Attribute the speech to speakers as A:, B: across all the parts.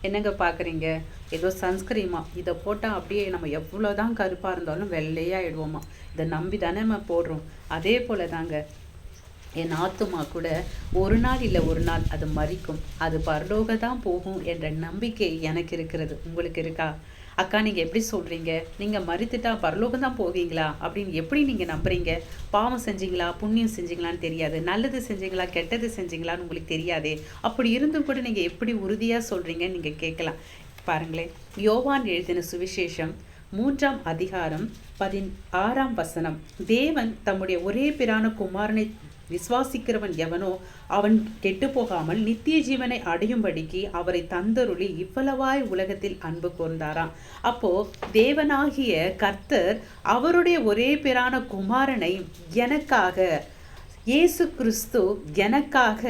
A: என்னங்க பார்க்குறீங்க? ஏதோ சன்ஸ்கிரீமா, இதை போட்டால் அப்படியே நம்ம எவ்வளோ தான் கருப்பாக இருந்தாலும் வெள்ளையாகிடுவோமா. இதை நம்பி தானே நம்ம போடுறோம். அதே போல் தாங்க என் ஆத்துமா கூட ஒரு நாள் இல்லை ஒரு நாள் அது மறிக்கும், அது பரலோக தான் போகும் என்ற நம்பிக்கை எனக்கு இருக்கிறது. உங்களுக்கு இருக்கா? அக்கா நீங்கள் எப்படி சொல்கிறீங்க? நீங்கள் மறித்துட்டா பரலோகம் தான் போவீங்களா அப்படின்னு எப்படி நீங்கள் நம்புறீங்க? பாவம் செஞ்சீங்களா புண்ணியம் செஞ்சீங்களான்னு தெரியாது, நல்லது செஞ்சீங்களா கெட்டது செஞ்சீங்களான்னு உங்களுக்கு தெரியாதே, அப்படி இருந்தும் கூட நீங்கள் எப்படி உறுதியாக சொல்கிறீங்கன்னு நீங்கள் கேட்கலாம். பாருங்களேன், யோவான் எழுதின சுவிசேஷம் 3ஆம் அதிகாரம் 16ஆம் வசனம். தேவன் தம்முடைய ஒரே பிரான குமாரனை விசுவாசிக்கிறவன் எவனோ அவன் கெட்டு போகாமல் நித்திய ஜீவனை அடையும்படிக்கு அவரை தந்தருளி இவ்வளவாய் உலகத்தில் அன்பு கூர்ந்தாராம். அப்போ தேவனாகிய கர்த்தர் அவருடைய ஒரே பிரான குமாரனை எனக்காக, இயேசு கிறிஸ்து எனக்காக,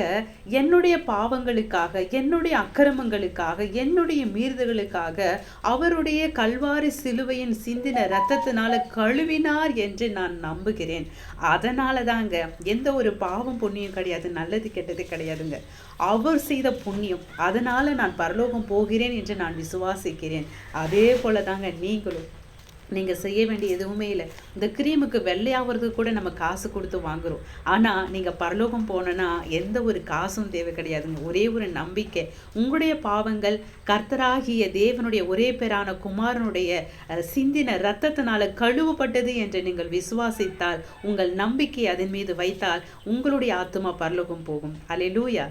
A: என்னுடைய பாவங்களுக்காக, என்னுடைய அக்கிரமங்களுக்காக, என்னுடைய மீறுதலுக்காக அவருடைய கல்வாரி சிலுவையின் சிந்தின இரத்தத்தினால கழுவினார் என்று நான் நம்புகிறேன். அதனால தாங்க, எந்த ஒரு பாவம் புண்ணியம் கிடையாது, நல்லது கெட்டது கிடையாதுங்க. அவர் செய்த புண்ணியம், அதனால நான் பரலோகம் போகிறேன் என்று நான் விசுவாசிக்கிறேன். அதே போல தாங்க நீங்களும். நீங்கள் செய்ய வேண்டிய எதுவுமே இல்லை. இந்த க்ரீமுக்கு வெள்ளையாகிறது கூட நம்ம காசு கொடுத்து வாங்குகிறோம். ஆனால் நீங்கள் பரலோகம் போனோன்னா எந்த ஒரு காசும் தேவை கிடையாதுங்க. ஒரே ஒரு நம்பிக்கை, உங்களுடைய பாவங்கள் கர்த்தராகிய தேவனுடைய ஒரே பேரான குமாரனுடைய சிந்தின இரத்தத்தினால கழுவப்பட்டது என்று நீங்கள் விசுவாசித்தால், உங்கள் நம்பிக்கை அதன் மீது வைத்தால் உங்களுடைய ஆத்துமா பரலோகம் போகும். அல்லேலூயா.